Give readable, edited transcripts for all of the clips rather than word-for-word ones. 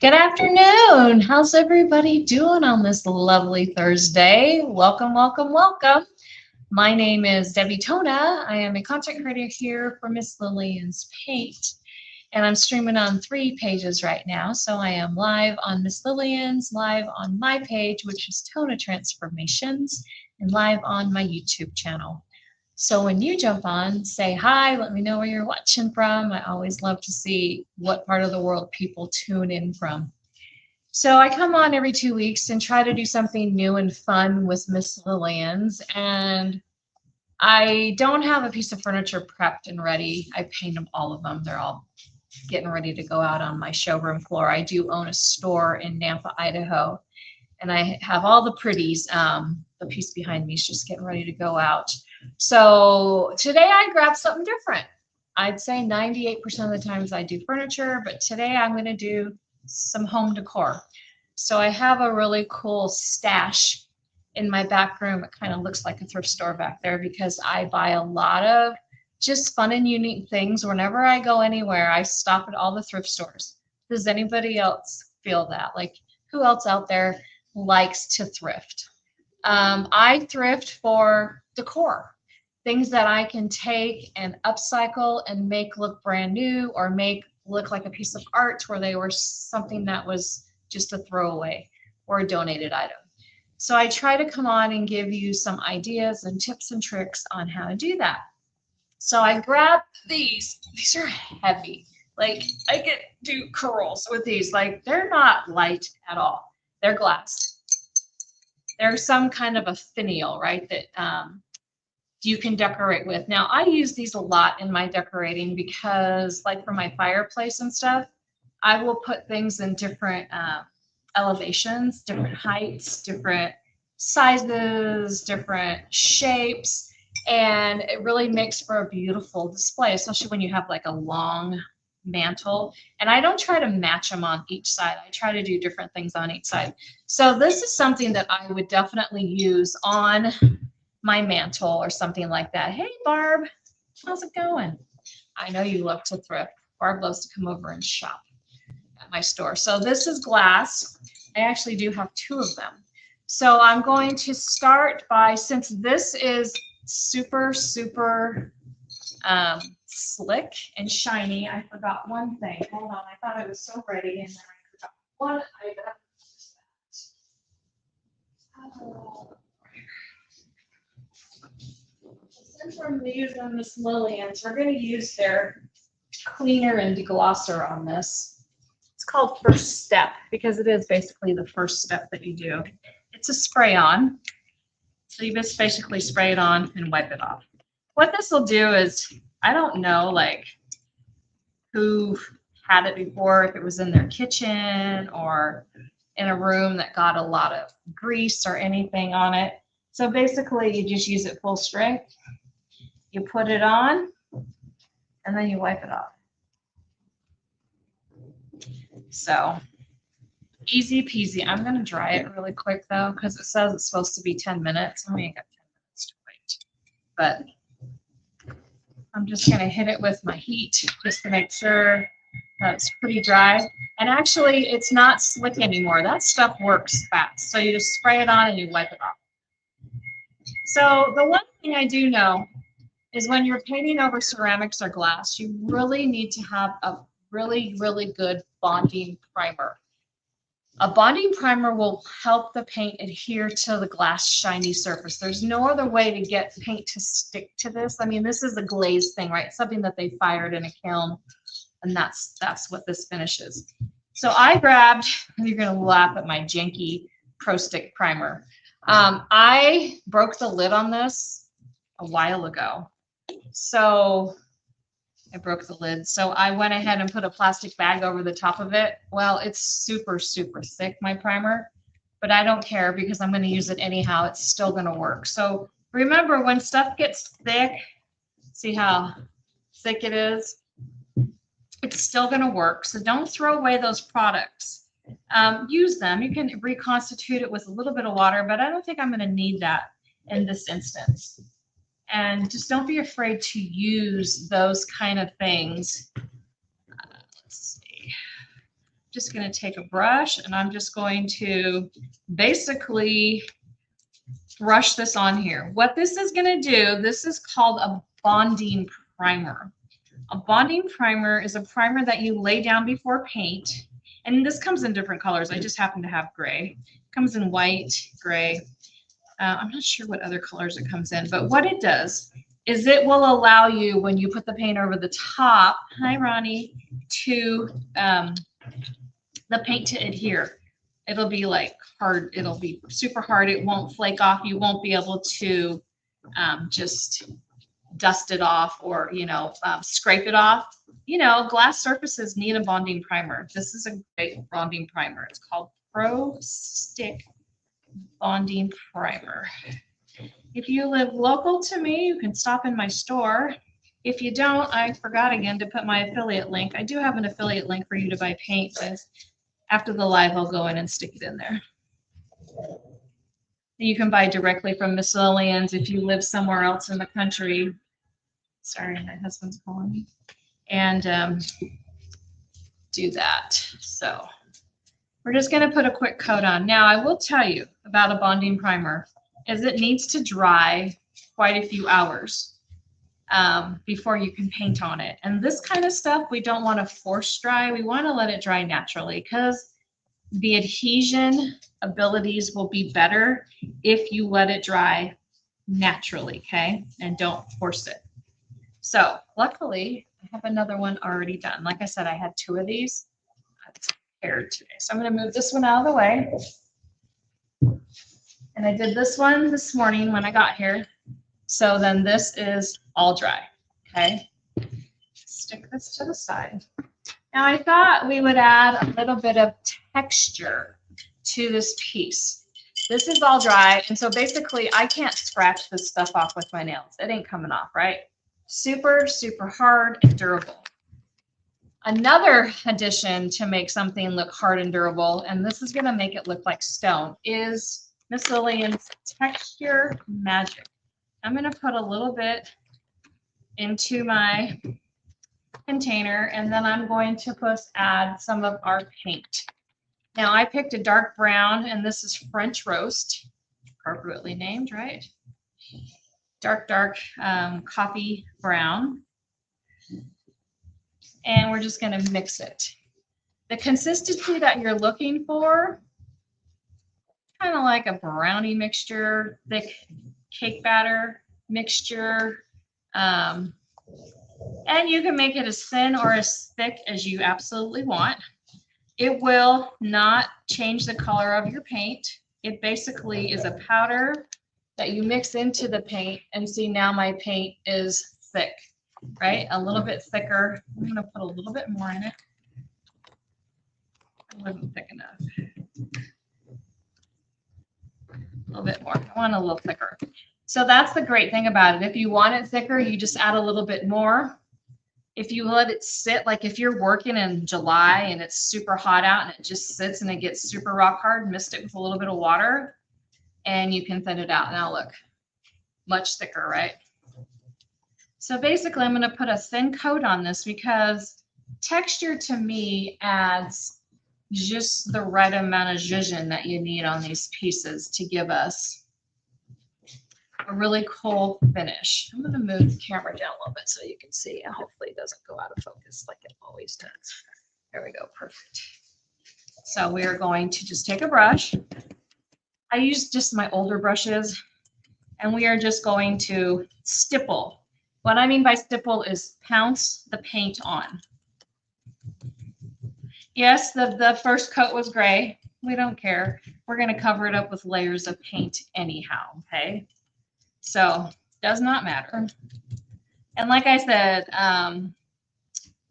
Good afternoon. How's everybody doing on this lovely Thursday? Welcome, welcome, welcome. My name is Debbie Tona. I am a content creator here for Miss Lillian's Paint, and I'm streaming on 3 pages right now. So I am live on Miss Lillian's, live on my page, which is Tona Transformations, and live on my YouTube channel. So when you jump on, say hi, let me know where you're watching from. I always love to see what part of the world people tune in from. So I come on every 2 weeks and try to do something new and fun with Miss Lillian's. And I don't have a piece of furniture prepped and ready. I paint them, all of them. They're all getting ready to go out on my showroom floor. I do own a store in Nampa, Idaho, and I have all the pretties. The piece behind me is just getting ready to go out. So today I grabbed something different. I'd say 98% of the times I do furniture, but today I'm going to do some home decor. So I have a really cool stash in my back room. It kind of looks like a thrift store back there because I buy a lot of just fun and unique things. Whenever I go anywhere, I stop at all the thrift stores. Does anybody else feel that? Like, who else out there likes to thrift? I thrift for decor. Things that I can take and upcycle and make look brand new, or make look like a piece of art where they were something that was just a throwaway or a donated item. So I try to come on and give you some ideas and tips and tricks on how to do that. So I grabbed these. These are heavy. Like, I could do curls with these. Like, they're not light at all. They're glass. They're some kind of a finial, right, that you can decorate with. Now, I use these a lot in my decorating because, like, for my fireplace and stuff, I will put things in different elevations, different heights, different sizes, different shapes, and it really makes for a beautiful display, especially when you have like a long mantle. And I don't try to match them on each side. I try to do different things on each side. So this is something that I would definitely use on my mantle or something like that. Hey, Barb, how's it going? I know you love to thrift. Barb loves to come over and shop at my store. So this is glass. I actually do have 2 of them. So I'm going to start by, since this is super, super slick and shiny, I forgot one thing. Hold on, I thought I was so ready, and then I forgot one item. Since we're using Miss Lillian's, we're going to use their cleaner and deglosser on this. It's called First Step because it is basically the first step that you do. It's a spray on. So you just basically spray it on and wipe it off. What this will do is, I don't know, like, who had it before, if it was in their kitchen or in a room that got a lot of grease or anything on it. So basically you just use it full strength. You put it on and then you wipe it off. So easy peasy. I'm going to dry it really quick though, because it says it's supposed to be 10 minutes. We ain't got 10 minutes to wait. But I'm just going to hit it with my heat just to make sure that it's pretty dry. And actually, it's not slick anymore. That stuff works fast. So you just spray it on and you wipe it off. So the one thing I do know is when you're painting over ceramics or glass, you really need to have a really, really good bonding primer. A bonding primer will help the paint adhere to the glass shiny surface. There's no other way to get paint to stick to this. I mean, this is a glazed thing, right? Something that they fired in a kiln, and that's what this finish is. So I grabbed, you're gonna laugh at my janky Pro Stick primer. I broke the lid on this a while ago. So I broke the lid. So I went ahead and put a plastic bag over the top of it. Well, it's super, super thick, my primer, but I don't care because I'm going to use it anyhow. It's still going to work. So remember, when stuff gets thick, see how thick it is? It's still going to work. So don't throw away those products. Use them. You can reconstitute it with a little bit of water, but I don't think I'm going to need that in this instance. And just don't be afraid to use those kind of things. Let's see. just going to take a brush and I'm just going to basically brush this on here. What this is going to do, this is called a bonding primer. A bonding primer is a primer that you lay down before paint. And this comes in different colors. I just happen to have gray. It comes in white, gray. I'm not sure what other colors it comes in, but what it does is it will allow you, when you put the paint over the top, hi Ronnie, to the paint to adhere. It'll be like hard, it'll be super hard. It won't flake off. You won't be able to just dust it off or, you know, scrape it off. You know, glass surfaces need a bonding primer. This is a great bonding primer. It's called Pro Stick Bonding Primer. If you live local to me, you can stop in my store. If you don't, I forgot again to put my affiliate link. I do have an affiliate link for you to buy paint, but after the live, I'll go in and stick it in there. You can buy directly from Miss Lillian's if you live somewhere else in the country. Sorry, my husband's calling me. And do that. So we're just going to put a quick coat on. Now, I will tell you about a bonding primer is it needs to dry quite a few hours before you can paint on it. And this kind of stuff, we don't want to force dry. We want to let it dry naturally because the adhesion abilities will be better if you let it dry naturally, okay? And don't force it. So luckily, I have another one already done. Like I said, I had 2 of these prepared today. So I'm going to move this one out of the way. And I did this one this morning when I got here. So then this is all dry, okay? Stick this to the side. Now I thought we would add a little bit of texture to this piece. This is all dry, and so basically I can't scratch this stuff off with my nails. It ain't coming off, right? Super, super hard and durable. Another addition to make something look hard and durable, and this is going to make it look like stone, is Miss Lillian's Texture Magic. I'm going to put a little bit into my container, and then I'm going to add some of our paint. Now I picked a dark brown, and this is French Roast, appropriately named, right? Dark coffee brown. And we're just going to mix it. The consistency that you're looking for, kind of like a brownie mixture, thick cake batter mixture. And you can make it as thin or as thick as you absolutely want. It will not change the color of your paint. It basically is a powder that you mix into the paint, and see now my paint is thick, right? A little bit thicker. I'm going to put a little bit more in it. It wasn't thick enough. A little bit more. I want a little thicker. So that's the great thing about it. If you want it thicker, you just add a little bit more. If you let it sit, like if you're working in July and it's super hot out and it just sits and it gets super rock hard, mist it with a little bit of water and you can thin it out. Now look, much thicker, right? So basically I'm going to put a thin coat on this because texture to me adds just the right amount of zhuzh that you need on these pieces to give us a really cool finish. I'm going to move the camera down a little bit so you can see. Hopefully it doesn't go out of focus like it always does. There we go. Perfect. So we are going to just take a brush. I use just my older brushes, and we are just going to stipple. What I mean by stipple is pounce the paint on. Yes, the first coat was gray. We don't care. We're going to cover it up with layers of paint anyhow, okay? So does not matter. And like I said,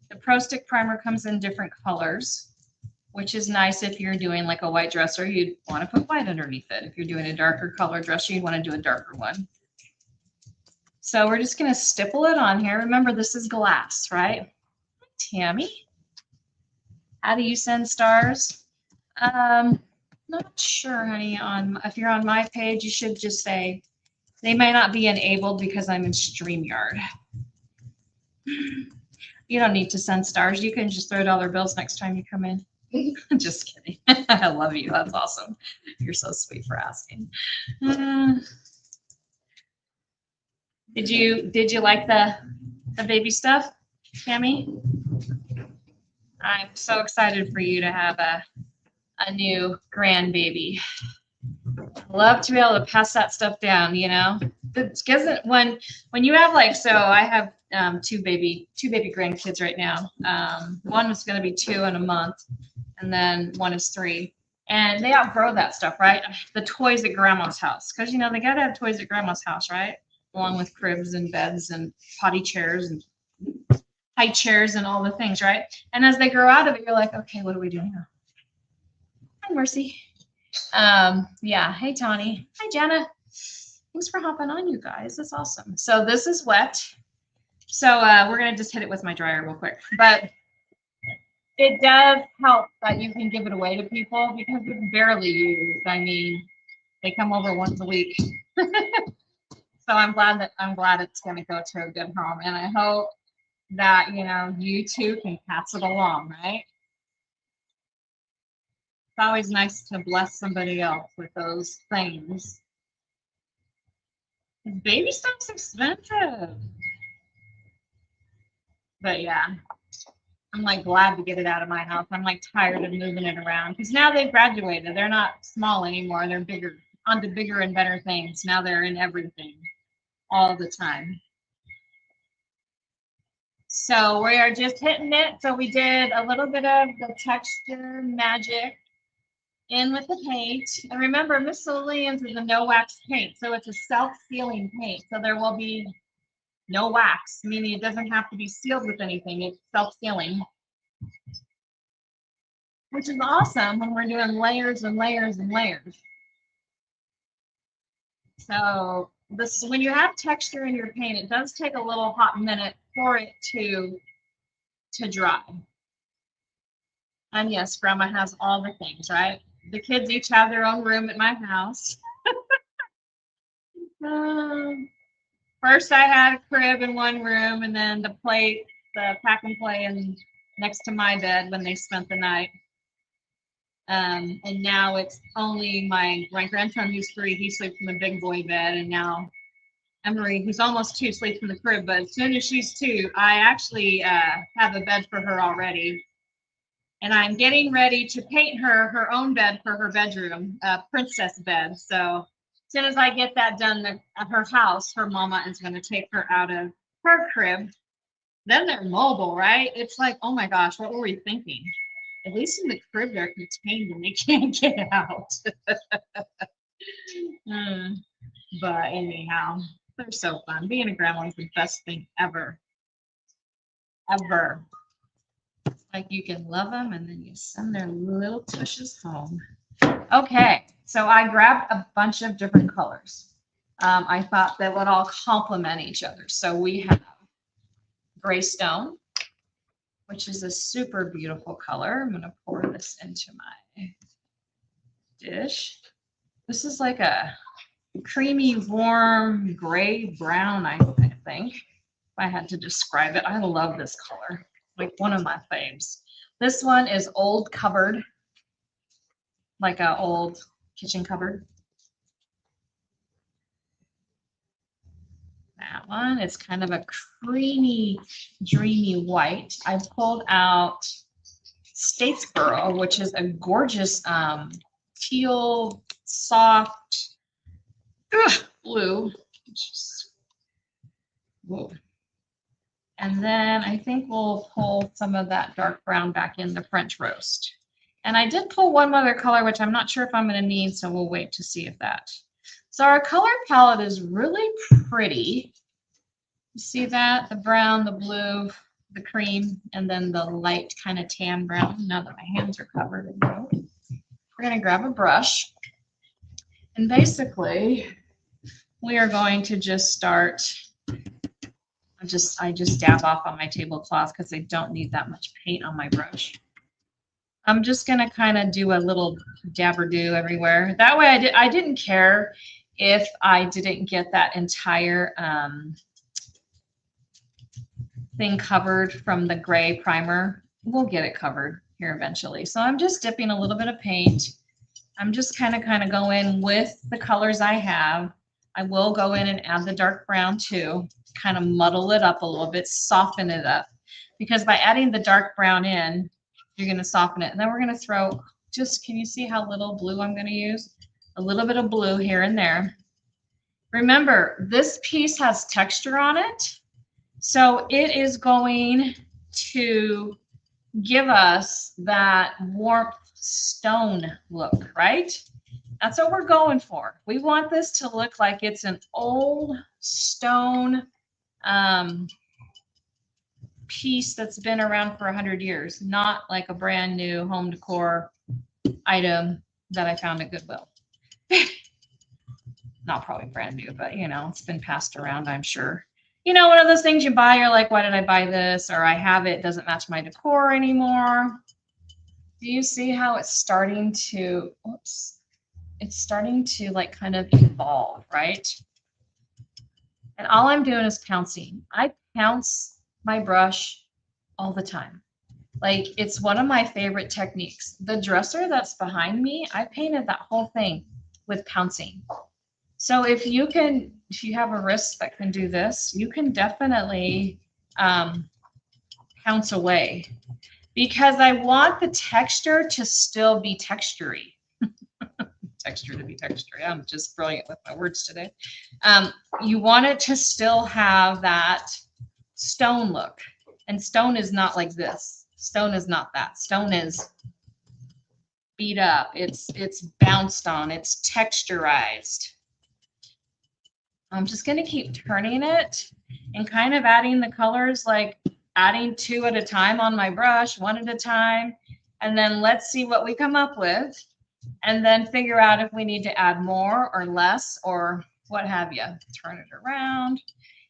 the Pro Stick Primer comes in different colors, which is nice if you're doing like a white dresser. You'd want to put white underneath it. If you're doing a darker color dresser, you'd want to do a darker one. So we're just going to stipple it on here. Remember, this is glass, right? Tammy, how do you send stars? Not sure, honey. If you're on my page, you should just say, they may not be enabled because I'm in StreamYard. You don't need to send stars. You can just throw dollar bills next time you come in. Just kidding. I love you. That's awesome. You're so sweet for asking. Did you like the baby stuff, Tammy? I'm so excited for you to have a new grandbaby. Love to be able to pass that stuff down, you know. When you have like, so I have two baby grandkids right now. One is going to be 2 in a month, and then one is 3. And they outgrow that stuff, right? The toys at grandma's house, because you know they gotta have toys at grandma's house, right? Along with cribs and beds and potty chairs and high chairs and all the things, right? And as they grow out of it, you're like, okay, what do we do now? Hi, Mercy. Yeah. Hey, Tawny. Hi, Jana. Thanks for hopping on, you guys. That's awesome. So this is wet. So we're gonna just hit it with my dryer real quick, but it does help that you can give it away to people because it's barely used. I mean, they come over once a week. So I'm glad it's going to go to a good home, and I hope that you too can pass it along, right? It's always nice to bless somebody else with those things. Baby stuff's expensive, but yeah, I'm like glad to get it out of my house. I'm like tired of moving it around because now they've graduated. They're not small anymore. They're bigger, onto bigger and better things. Now they're in everything all the time. So we are just hitting it. So we did a little bit of the texture magic in with the paint. And remember, Miss Lillian's is a no wax paint. So it's a self-sealing paint. So there will be no wax, meaning it doesn't have to be sealed with anything. It's self-sealing, which is awesome when we're doing layers and layers and layers. So when you have texture in your paint, it does take a little hot minute for it to dry. And yes, Grandma has all the things, right? The kids each have their own room at my house. First, I had a crib in one room, and then the pack and play, and next to my bed when they spent the night. And now it's only my grandson, who's 3. He sleeps in the big boy bed, and now Emery, who's almost 2, sleeps in the crib. But as soon as she's 2, I actually have a bed for her already. And I'm getting ready to paint her own bed for her bedroom, a princess bed. So as soon as I get that done at her house, her mama is going to take her out of her crib. Then they're mobile, right? It's like, oh my gosh, what were we thinking? At least in the crib, they're contained and they can't get out. But anyhow, they're so fun. Being a grandma is the best thing ever. Ever. Like you can love them and then you send their little tushes home. Okay, so I grabbed a bunch of different colors. I thought they would all complement each other. So we have gray stone, which is a super beautiful color. I'm going to pour this into my dish. This is like a creamy, warm, gray brown, I think, if I had to describe it. I love this color. Like one of my faves. This one is old cupboard, like an old kitchen cupboard. That one is kind of a creamy, dreamy white. I pulled out Statesboro, which is a gorgeous teal, soft blue. Whoa. And then I think we'll pull some of that dark brown back in the French roast. And I did pull one other color, which I'm not sure if I'm going to need, so we'll wait to see if that. So our color palette is really pretty. You see that? The brown, the blue, the cream, and then the light kind of tan brown. Now that my hands are covered in blue. We're going to grab a brush. And basically, we are going to just start. I just dab off on my tablecloth because I don't need that much paint on my brush. I'm just gonna kind of do a little dabber-do everywhere. That way I didn't care if I didn't get that entire thing covered from the gray primer. we'll get it covered here eventually. So I'm just dipping a little bit of paint. I'm just kind of go in with the colors I have. I will go in and add the dark brown too, kind of muddle it up a little bit, soften it up. Because by adding the dark brown in, you're going to soften it. And then we're going to throw just, can you see how little blue I'm going to use? A little bit of blue here and there. Remember, this piece has texture on it. So it is going to give us that warmth stone look, right? That's what we're going for. We want this to look like it's an old stone piece that's been around for 100 years, not like a brand new home decor item that I found at Goodwill. Not probably brand new, but you know, it's been passed around, I'm sure. You know, one of those things you buy, you're like, why did I buy this? Or I have it, doesn't match my decor anymore. Do you see how it's starting to, oops, it's starting to like kind of evolve, right? And all I'm doing is pouncing. I pounce my brush all the time. Like, it's one of my favorite techniques. The dresser that's behind me, I painted that whole thing with pouncing. So if you have a wrist that can do this, you can definitely pounce away, because I want the texture to still be textury. Texture to be textury. I'm just brilliant with my words today. You want it to still have that stone look. And stone is not like this. Stone is not that. Stone is beat up. It's bounced on. It's texturized. I'm just going to keep turning it and kind of adding the colors, like adding 2 at a time on my brush, 1 at a time. And then let's see what we come up with. And then figure out if we need to add more or less or what have you. Turn it around.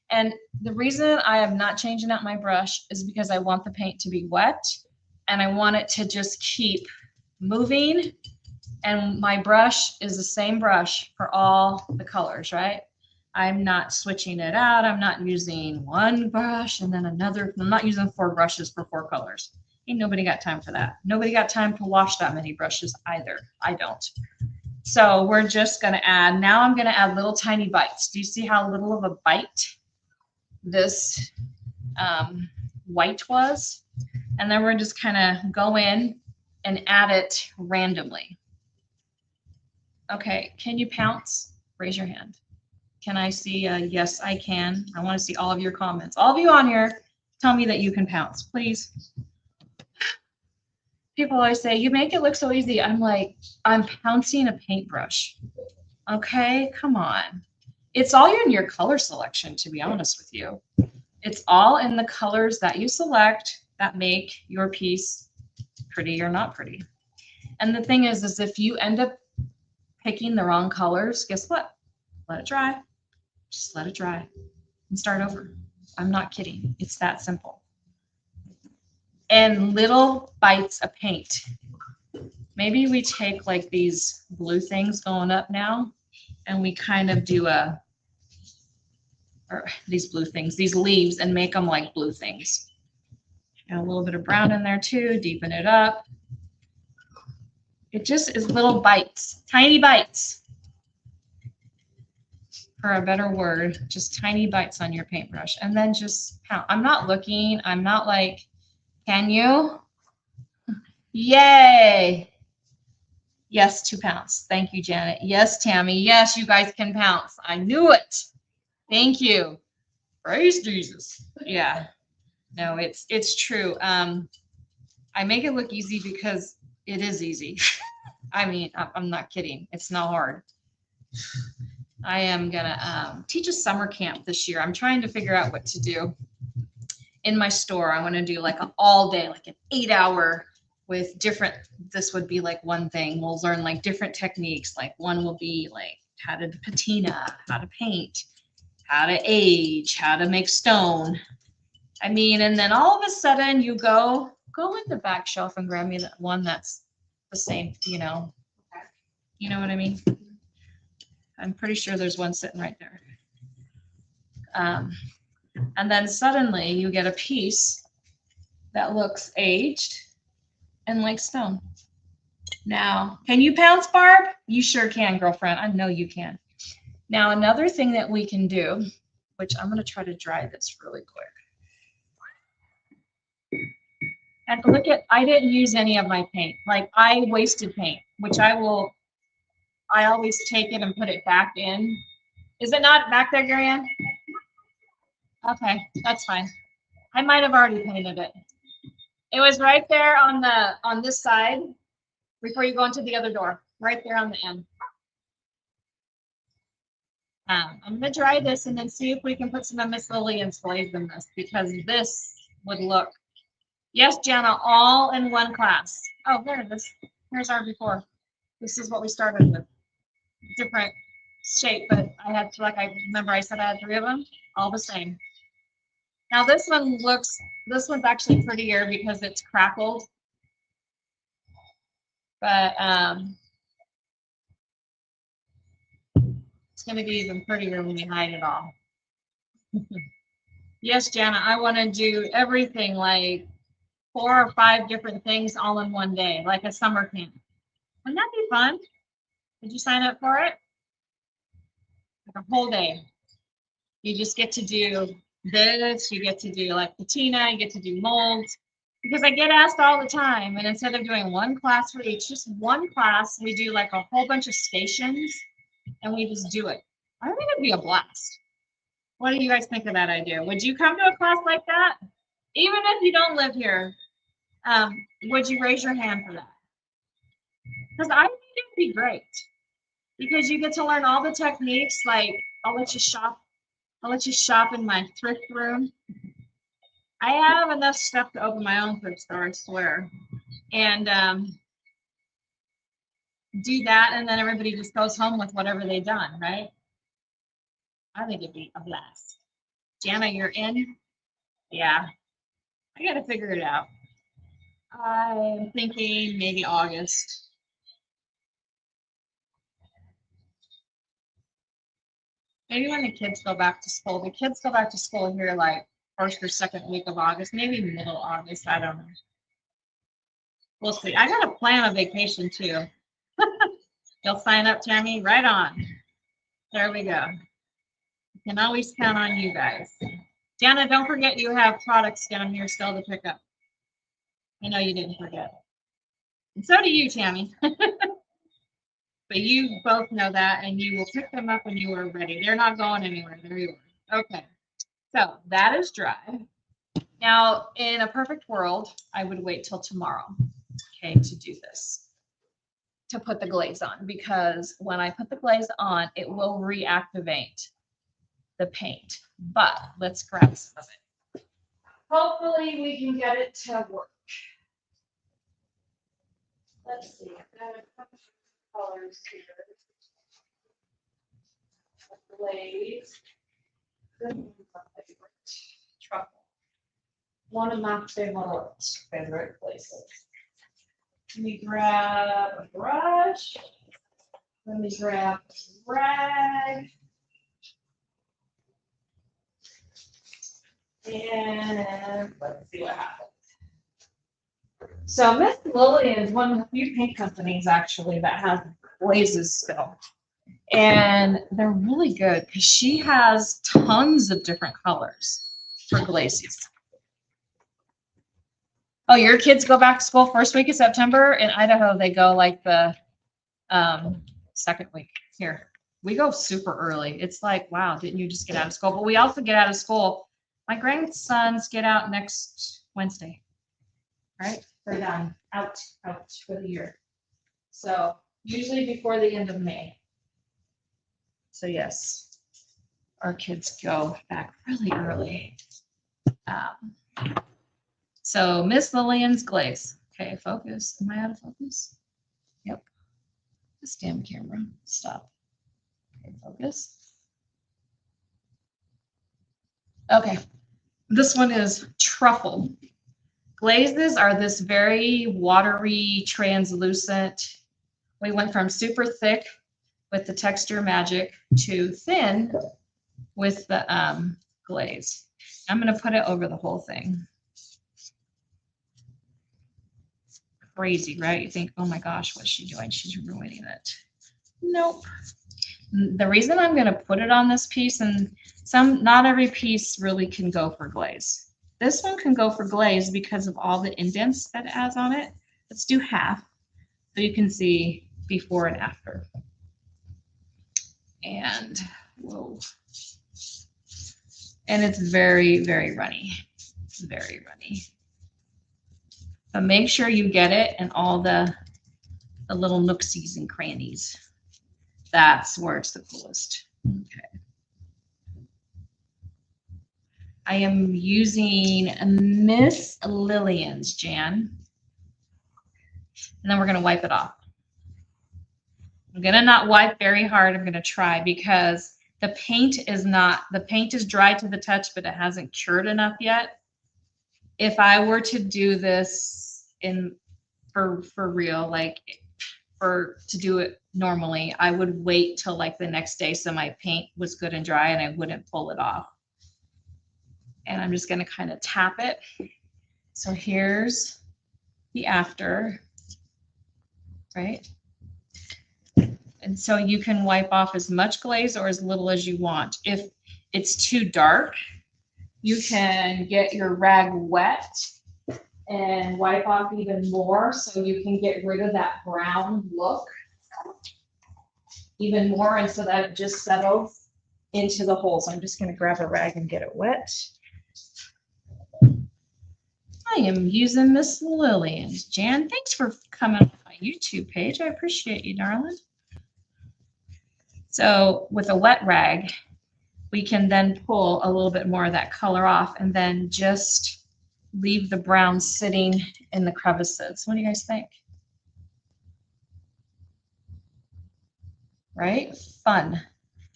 And the reason I am not changing out my brush is because I want the paint to be wet and I want it to just keep moving. And my brush is the same brush for all the colors, right? I'm not switching it out. I'm not using one brush and then another. I'm not using 4 brushes for 4 colors. Ain't nobody got time for that. Nobody got time to wash that many brushes either. I don't. So we're just going to add, now I'm going to add little tiny bites. Do you see how little of a bite this white was? And then we're just kind of go in and add it randomly. Okay, can you pounce? Raise your hand. Can I see? Yes, I can. I want to see all of your comments. All of you on here, tell me that you can pounce, please. People always say, you make it look so easy. I'm like, I'm pouncing a paintbrush. Okay, come on. It's all in your color selection, to be honest with you. It's all in the colors that you select that make your piece pretty or not pretty. And the thing is if you end up picking the wrong colors, guess what? Let it dry. Just let it dry and start over. I'm not kidding. It's that simple. And little bites of paint. Maybe we take like these blue things going up now and we kind of do these blue things, these leaves, and make them like blue things. And a little bit of brown in there too, deepen it up. It just is little bites, tiny bites. For a better word, just tiny bites on your paintbrush. And then just pound. I'm not looking, I'm not like, can you? Yay. Yes, 2 pounds. Thank you, Janet. Yes, Tammy. Yes, you guys can pounce. I knew it. Thank you. Praise Jesus. Yeah. No, it's true. I make it look easy because it is easy. I mean, I'm not kidding. It's not hard. I am gonna teach a summer camp this year. I'm trying to figure out what to do in my store. I want to do like an all day, like an 8-hour with different, this would be like one thing. We'll learn like different techniques. Like one will be like how to patina, how to paint, how to age, how to make stone. I mean, and then all of a sudden you go in the back shelf and grab me that one that's the same, you know what I mean? I'm pretty sure there's one sitting right there. And then suddenly you get a piece that looks aged and like stone. Now, can you pounce, Barb? You sure can, girlfriend. I know you can. Now, another thing that we can do, which I'm going to try to dry this really quick. And look at, I didn't use any of my paint. Like, I wasted paint, which I always take it and put it back in. Is it not back there, Gary Ann? Okay, that's fine. I might have already painted it. It was right there on this side before you go into the other door, right there on the end. I'm going to dry this and then see if we can put some of Miss Lillian's glaze in this, because this would look, yes, Jana, all in one class. Oh, there it is. Here's our before. This is what we started with. Different shape, but I had, like, I remember I said I had 3 of them, all the same. Now this one's actually prettier because it's crackled. But it's going to be even prettier when we hide it all. Yes, Jana, I want to do everything, like 4 or 5 different things all in one day, like a summer camp. Wouldn't that be fun? Did you sign up for it? Like a whole day. You just get to do this, you get to do like patina, you get to do molds. Because I get asked all the time, and instead of doing one class for each, just one class, we do like a whole bunch of stations, and we just do it. I think it'd be a blast. What do you guys think of that idea? Would you come to a class like that? Even if you don't live here, would you raise your hand for that? Because I think it'd be great. Because you get to learn all the techniques. Like, I'll let you shop in my thrift room. I have enough stuff to open my own thrift store, I swear. And do that, and then everybody just goes home with whatever they've done, right? I think it'd be a blast. Jana, you're in? Yeah. I got to figure it out. I'm thinking maybe August. Maybe when the kids go back to school. The kids go back to school here like 1st or 2nd week of August, maybe middle August. I don't know. We'll see. I got to plan a vacation too. You'll sign up, Tammy? Right on. There we go. You can always count on you guys. Jana, don't forget you have products down here still to pick up. I know you didn't forget. And so do you, Tammy. But you both know that, and you will pick them up when you are ready. They're not going anywhere. There you are. Okay. So that is dry. Now, in a perfect world, I would wait till tomorrow, okay, to do this, to put the glaze on, because when I put the glaze on, it will reactivate the paint. But let's grab some of it. Hopefully, we can get it to work. Let's see. I've got a couple of colors here. Glaze. Truffle. One of my favorite places. Let me grab a brush. Let me grab a rag. And let's see what happens. So Miss Lillian is one of the few paint companies actually that has glazes still. And they're really good because she has tons of different colors for glazes. Oh, your kids go back to school 1st week of September. In Idaho, they go like the 2nd week. Here, we go super early. It's like, wow, didn't you just get out of school? But we also get out of school. My grandsons get out next Wednesday, right? They're done, out for the year. So usually before the end of May. So yes, our kids go back really early. So Miss Lillian's glaze. Okay, focus. Am I out of focus? Yep. This damn camera. Stop. Okay, focus. Okay. This one is truffle. Glazes are this very watery, translucent. We went from super thick with the texture magic to thin with the glaze. I'm going to put it over the whole thing. crazy, right? You think, oh my gosh, what's she doing? She's ruining it. Nope. The reason I'm going to put it on this piece, and not every piece really can go for glaze. This one can go for glaze because of all the indents that it has on it. Let's do half so you can see before and after. And whoa. And it's very, very runny. It's very runny. But make sure you get it in all the little nooksies and crannies. That's where it's the coolest. Okay. I am using Miss Lillian's, Jan. And then we're going to wipe it off. I'm going to not wipe very hard. I'm going to try because the paint is dry to the touch, but it hasn't cured enough yet. If I were to do this for real, like to do it normally, I would wait till like the next day so my paint was good and dry and I wouldn't pull it off. And I'm just going to kind of tap it. So here's the after, right? And so you can wipe off as much glaze or as little as you want. If it's too dark, you can get your rag wet and wipe off even more so you can get rid of that brown look even more, and so that it just settles into the holes. I'm just going to grab a rag and get it wet. I am using Miss Lillian's. Jan, thanks for coming on my YouTube page. I appreciate you, darling. So with a wet rag, we can then pull a little bit more of that color off and then just leave the brown sitting in the crevices. What do you guys think? Right? Fun.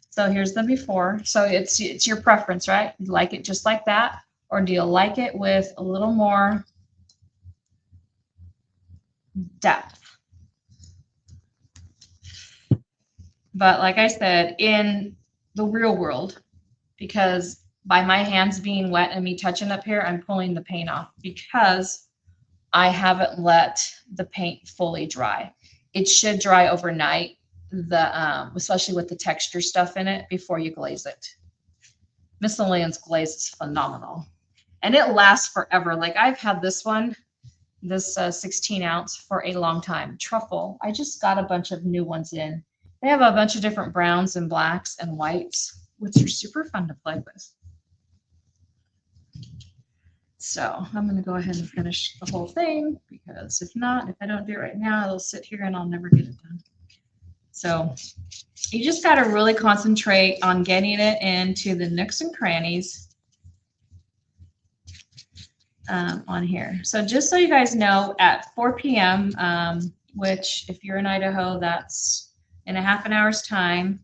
So here's the before. So it's your preference, right? You like it just like that, or do you like it with a little more depth? But like I said, in the real world, because by my hands being wet and me touching up here, I'm pulling the paint off because I haven't let the paint fully dry. It should dry overnight, especially with the texture stuff in it, before you glaze it. Miss Lillian's glaze is phenomenal. And it lasts forever. Like I've had this one, this 16 ounce for a long time. Truffle, I just got a bunch of new ones in. They have a bunch of different browns and blacks and whites, which are super fun to play with. So I'm going to go ahead and finish the whole thing because if I don't do it right now, it'll sit here and I'll never get it done. So you just got to really concentrate on getting it into the nooks and crannies on here. So just so you guys know, at 4 p.m., which if you're in Idaho, that's in a half an hour's time.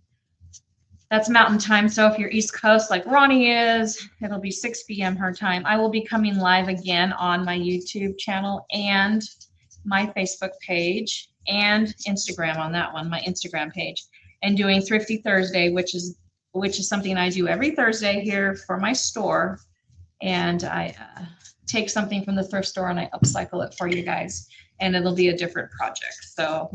That's Mountain Time. So if you're East Coast like Ronnie is, it'll be 6 p.m. her time. I will be coming live again on my YouTube channel and my Facebook page and Instagram on that one, my Instagram page, and doing Thrifty Thursday, which is something I do every Thursday here for my store. And I take something from the thrift store and I upcycle it for you guys. And it'll be a different project. So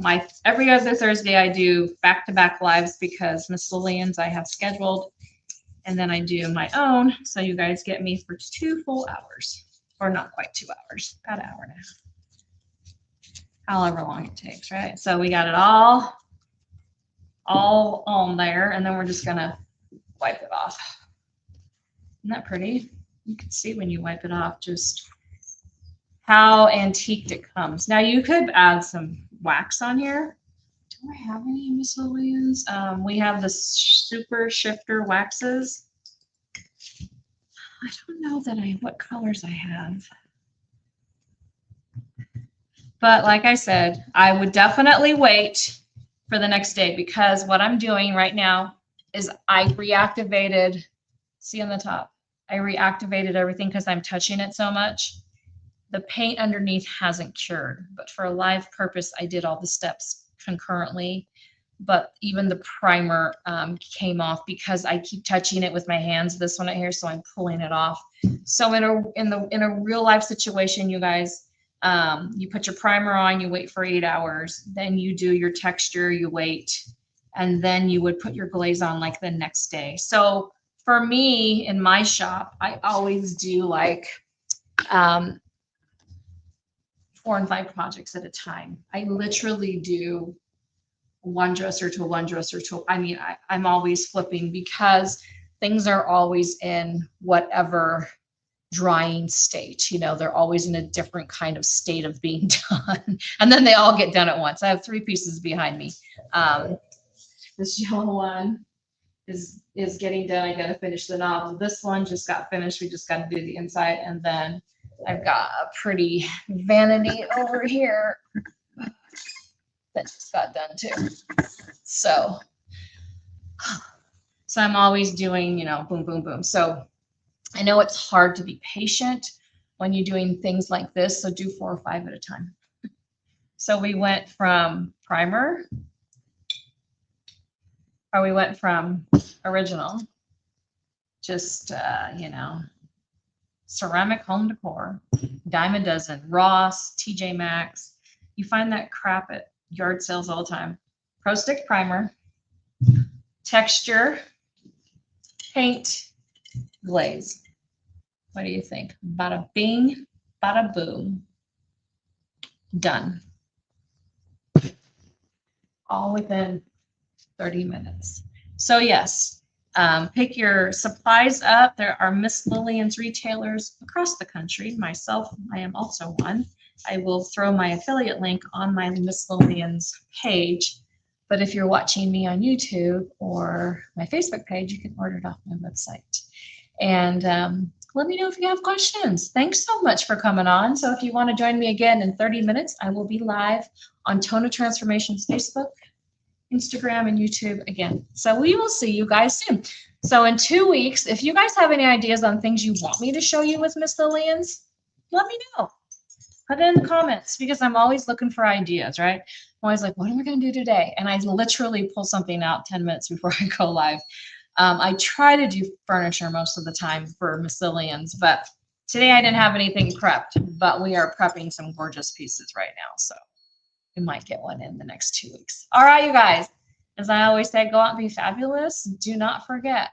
every other Thursday I do back-to-back lives because Miss Lillian's I have scheduled, and then I do my own. So you guys get me for 2 full hours, or not quite 2 hours, about an hour and a half, however long it takes, right? So we got it all on there, and then we're just gonna wipe it off. Isn't that pretty? You can see when you wipe it off just how antiqued it comes. Now you could add some wax on here. Do I have any Miss Lillian's? We have the super shifter waxes. I don't know what colors I have. But like I said, I would definitely wait for the next day because what I'm doing right now is I reactivated, see on the top, I reactivated everything because I'm touching it so much. The paint underneath hasn't cured, but for a live purpose, I did all the steps concurrently. But even the primer came off because I keep touching it with my hands. This one right here, so I'm pulling it off. So in a real life situation, you guys, You put your primer on, you wait for 8 hours, then you do your texture, you wait, and then you would put your glaze on like the next day. So for me in my shop, I always do like 4 and 5 projects at a time. I literally do one dresser to one dresser to, I'm always flipping because things are always in whatever drying state. You know, they're always in a different kind of state of being done. And then they all get done at once. I have 3 pieces behind me. This yellow one is getting done. I got to finish the nozzle. This one just got finished. We just got to do the inside. And then I've got a pretty vanity over here that just got done too. So I'm always doing, you know, boom, boom, boom. So I know it's hard to be patient when you're doing things like this. So do 4 or 5 at a time. So we went from primer, or we went from original, just, you know, ceramic home decor, dime a dozen, Ross, TJ Maxx. You find that crap at yard sales all the time. Pro Stick primer, texture, paint, glaze. What do you think? Bada bing, bada boom. Done. All within 30 minutes. So yes, pick your supplies up. There are Miss Lillian's retailers across the country. Myself, I am also one. I will throw my affiliate link on my Miss Lillian's page. But if you're watching me on YouTube or my Facebook page, you can order it off my website. And let me know if you have questions. Thanks so much for coming on. So if you want to join me again in 30 minutes, I will be live on Tona Transformations Facebook, Instagram, and YouTube again. So we will see you guys soon. So in 2 weeks, if you guys have any ideas on things you want me to show you with Miss Lillian's, let me know. Put it in the comments because I'm always looking for ideas, right? I'm always like, what am I going to do today? And I literally pull something out 10 minutes before I go live. I try to do furniture most of the time for Miss Lillian's, but today I didn't have anything prepped, but we are prepping some gorgeous pieces right now. So we might get one in the next 2 weeks. All right, you guys, as I always say, go out and be fabulous. Do not forget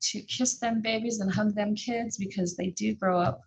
to kiss them babies and hug them kids because they do grow up